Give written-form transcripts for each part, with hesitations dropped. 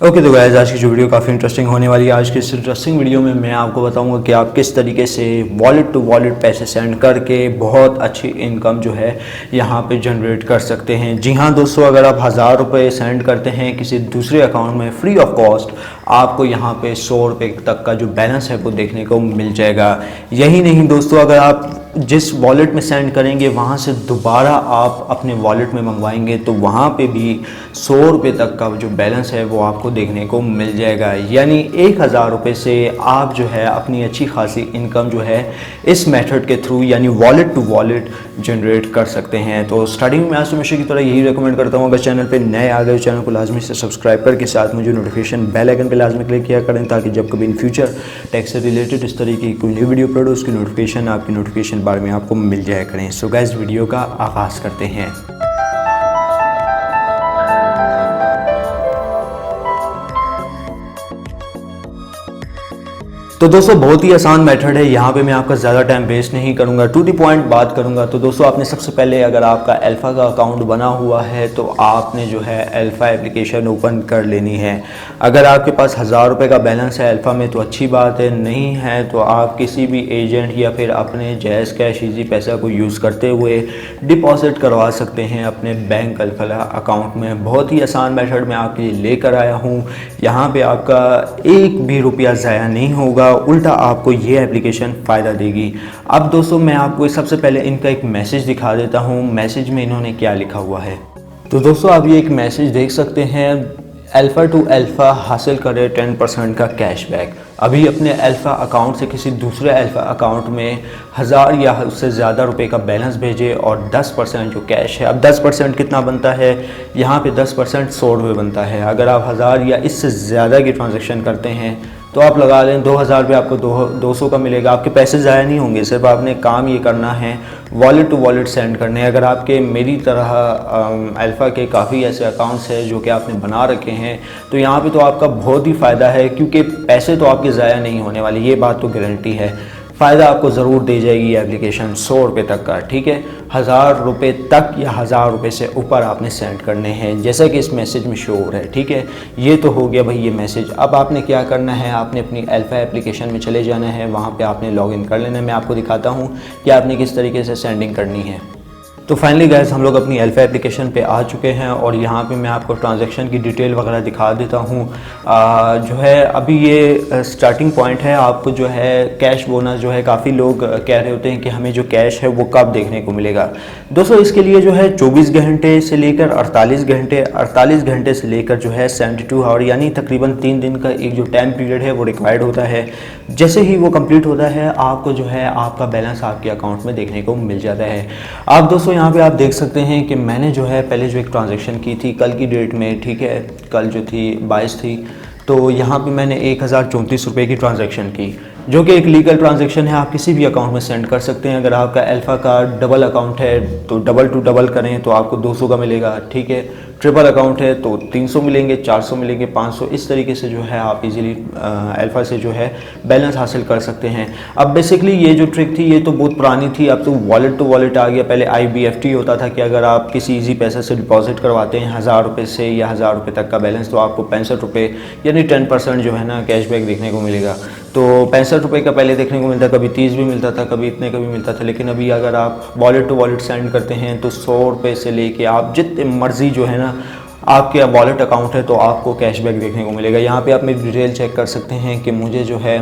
Okay तो guys आज की जो वीडियो काफ़ी इंटरेस्टिंग होने वाली है। आज की इस इंटरेस्टिंग वीडियो में मैं आपको बताऊंगा कि आप किस तरीके से वॉलेट टू वॉलेट पैसे सेंड करके बहुत अच्छी इनकम जो है यहाँ पे जनरेट कर सकते हैं। जी हाँ दोस्तों, अगर आप 1000 रुपये सेंड करते हैं किसी दूसरे अकाउंट में फ्री ऑफ कॉस्ट, आपको यहाँ पे 100 रुपये तक का जो बैलेंस है वो देखने को मिल जाएगा। यही नहीं दोस्तों, अगर आप जिस वॉलेट में सेंड करेंगे वहाँ से दोबारा आप अपने वॉलेट में मंगवाएंगे तो वहाँ पे भी 100 रुपये तक का जो बैलेंस है वो आपको देखने को मिल जाएगा। यानी 1000 रुपये से आप जो है अपनी अच्छी खासी इनकम जो है इस मेथड के थ्रू यानी वॉलेट टू वॉलेट जनरेट कर सकते हैं। तो स्टार्टिंग में आज हमेशा की तरह यही रिकमेंड करता हूँ, अगर चैनल पे नए आ गए चैनल को लाजमी से सब्सक्राइब करके साथ में जो नोटिफिकेशन बेल आइकन पे लाजमी क्लिक किया करें ताकि जब कभी इन फ्यूचर टैक्स से रिलेटेड इस तरीके की कोई न्यू वीडियो अपलोड हो उसकी नोटिफिकेशन आपकी नोटिफिकेशन बार में आपको मिल जाया करें। सो गाइस वीडियो का आगाज़ करते हैं। तो दोस्तों बहुत ही आसान मेथड है, यहाँ पे मैं आपका ज़्यादा टाइम वेस्ट नहीं करूँगा, टू दी पॉइंट बात करूँगा। तो दोस्तों आपने सबसे पहले अगर आपका अल्फ़ा का अकाउंट बना हुआ है तो आपने जो है अल्फ़ा एप्लीकेशन ओपन कर लेनी है। अगर आपके पास 1000 रुपये का बैलेंस है अल्फ़ा में तो अच्छी बात है, नहीं है तो आप किसी भी एजेंट या फिर अपने जैज़ कैश ईजी पैसा को यूज़ करते हुए डिपॉजिट करवा सकते हैं अपने बैंक अल्फ़ा अकाउंट में। बहुत ही आसान मेथड मैं आपके लिए लेकर आया हूँ। यहाँ पर आपका एक भी रुपया ज़ाया नहीं होगा, उल्टा आपको ये एप्लीकेशन फ़ायदा देगी। अब दोस्तों मैं आपको सबसे पहले इनका एक मैसेज दिखा देता हूँ। मैसेज में इन्होंने क्या लिखा हुआ है तो दोस्तों आप ये एक मैसेज देख सकते हैं, अल्फ़ा टू अल्फ़ा हासिल करें 10% का कैशबैक। अभी अपने अल्फ़ा अकाउंट से किसी दूसरे अल्फ़ा अकाउंट में 1000 या उससे ज़्यादा रुपए का बैलेंस भेजें और 10% जो कैश है, अब 10% कितना बनता है यहाँ पे 10% 100 रुपये बनता है। अगर आप 1000 या इससे ज़्यादा की ट्रांजैक्शन करते हैं तो आप लगा लें 2000 रुपये आपको 200 का मिलेगा। आपके पैसे ज़ाया नहीं होंगे, सिर्फ आपने काम ये करना है वॉलेट टू वॉलेट सेंड करने। अगर आपके मेरी तरह अल्फ़ा के काफ़ी ऐसे अकाउंट्स हैं जो कि आपने बना रखे हैं तो यहाँ पे तो आपका बहुत ही फ़ायदा है, क्योंकि पैसे तो आपके ज़ाया नहीं होने वाले, ये बात तो गारंटी है। फ़ायदा आपको ज़रूर दे जाएगी ये एप्लीकेशन 100 रुपये तक का, ठीक है। 1000 रुपये तक या 1000 रुपये से ऊपर आपने सेंड करने हैं जैसा कि इस मैसेज में शो हो रहा है, ठीक है। ये तो हो गया भाई ये मैसेज। अब आपने क्या करना है, आपने अपनी अल्फ़ा एप्लीकेशन में चले जाना है, वहाँ पे आपने लॉगिन कर लेना है। मैं आपको दिखाता हूँ कि आपने किस तरीके से सेंडिंग करनी है। तो फाइनली गाइस हम लोग अपनी अल्फ़ा एप्लीकेशन पे आ चुके हैं और यहाँ पे मैं आपको ट्रांजैक्शन की डिटेल वगैरह दिखा देता हूँ। जो है अभी ये स्टार्टिंग पॉइंट है। आपको जो है कैश बोनस जो है, काफ़ी लोग कह रहे होते हैं कि हमें जो कैश है वो कब देखने को मिलेगा। दोस्तों इसके लिए जो है 24 घंटे से लेकर 48 घंटे, 48 घंटे से लेकर जो है 72 आवर यानी तकरीबन 3 दिन का एक जो टाइम पीरियड है वो रिक्वायर्ड होता है। जैसे ही वो कंप्लीट होता है आपको जो है आपका बैलेंस आपके अकाउंट में देखने को मिल जाता है। आप दोस्तों यहाँ पे आप देख सकते हैं कि मैंने जो है पहले जो एक ट्रांजैक्शन की थी कल की डेट में, ठीक है, कल जो थी 22 थी, तो यहाँ पे मैंने 1034 रुपये की ट्रांजैक्शन की जो कि एक लीगल ट्रांजैक्शन है। आप किसी भी अकाउंट में सेंड कर सकते हैं। अगर आपका अल्फ़ा का डबल अकाउंट है तो डबल टू डबल करें तो आपको 200 का मिलेगा, ठीक है। ट्रिपल अकाउंट है तो 300 मिलेंगे, 400 मिलेंगे, 500, इस तरीके से जो है आप इजीली अल्फ़ा से जो है बैलेंस हासिल कर सकते हैं। अब बेसिकली ये जो ट्रिक थी ये तो बहुत पुरानी थी, अब तो वॉलेट टू वॉलेट आ गया। पहले IBFT होता था कि अगर आप किसी ईजी पैसे से डिपॉजिट करवाते हैं 1000 रुपये से या 1000 रुपये तक का बैलेंस तो आपको 65 रुपये यानी 10% जो है ना कैशबैक देखने को मिलेगा। तो 65 रुपये का पहले देखने को मिलता, कभी 30 भी मिलता था, कभी इतने का भी मिलता था। लेकिन अभी अगर आप वॉलेट टू वॉलेट सेंड करते हैं तो 100 रुपये से लेके आप जितने मर्जी जो है ना आपके वॉलेट अकाउंट है तो आपको कैशबैक देखने को मिलेगा। यहाँ पे आप मेरी डिटेल चेक कर सकते हैं कि मुझे जो है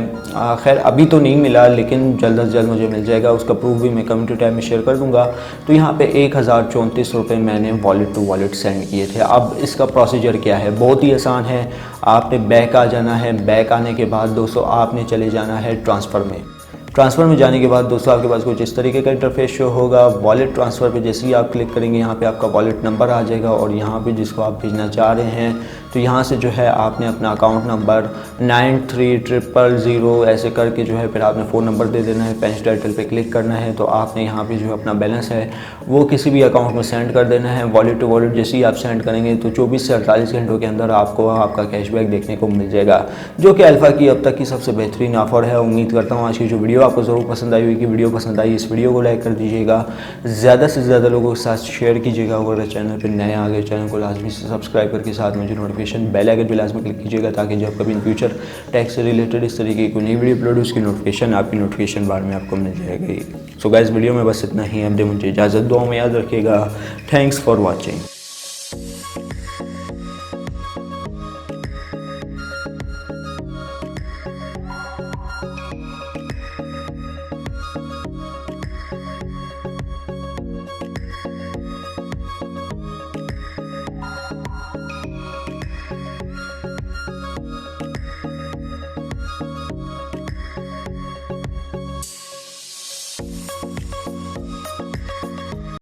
खैर अभी तो नहीं मिला लेकिन जल्द से जल्द मुझे मिल जाएगा। उसका प्रूफ भी मैं कम्युनिटी टैब में शेयर कर दूंगा। तो यहाँ पे 1034 रुपये मैंने वॉलेट टू वॉलेट सेंड किए थे। अब इसका प्रोसीजर क्या है, बहुत ही आसान है। आपने बैक आ जाना है, बैक आने के बाद दोस्तों आपने चले जाना है ट्रांसफ़र में। ट्रांसफ़र में जाने के बाद दोस्तों आपके पास कुछ इस तरीके का इंटरफेस शो होगा। वॉलेट ट्रांसफ़र पे जैसे ही आप क्लिक करेंगे यहाँ पे आपका वॉलेट नंबर आ जाएगा और यहाँ पे जिसको आप भेजना चाह रहे हैं तो यहाँ से जो है आपने अपना अकाउंट नंबर 9300 ऐसे करके जो है फिर आपने फ़ोन नंबर दे देना है। पेंच टाइटल पे क्लिक करना है तो आपने यहाँ पे जो है अपना बैलेंस है वो किसी भी अकाउंट में सेंड कर देना है। वॉलेट टू वॉलेट जैसे ही आप सेंड करेंगे तो 24 से 48 घंटों के अंदर आपको आपका कैशबैक देखने को मिल जाएगा, जो कि अल्फ़ा की अब तक की सबसे बेहतरीन ऑफ़र है। उम्मीद करता हूँ आज की जो वीडियो आपको ज़रूर पसंद आई होगी। वीडियो पसंद आई इस वीडियो को लाइक कर दीजिएगा, ज़्यादा से ज़्यादा लोगों के साथ शेयर कीजिएगा। अगर चैनल पर नए आ गए चैनल को लाजमी से सब्सक्राइब करके साथ में जो नोटिफिकेशन नोटिफिकेशन बेल आइकन पे लाजमी क्लिक कीजिएगा, ताकि जब कभी इन फ्यूचर टैक्स से रिलेटेड इस तरीके की कोई नई वीडियो अपलोड उसकी नोटिफिकेशन आपकी नोटिफिकेशन बार में आपको मिल जाएगी। सो गाइस वीडियो में बस इतना ही, अब दे मुझे इजाज़त, दुआ में याद रखिएगा। Thanks for watching.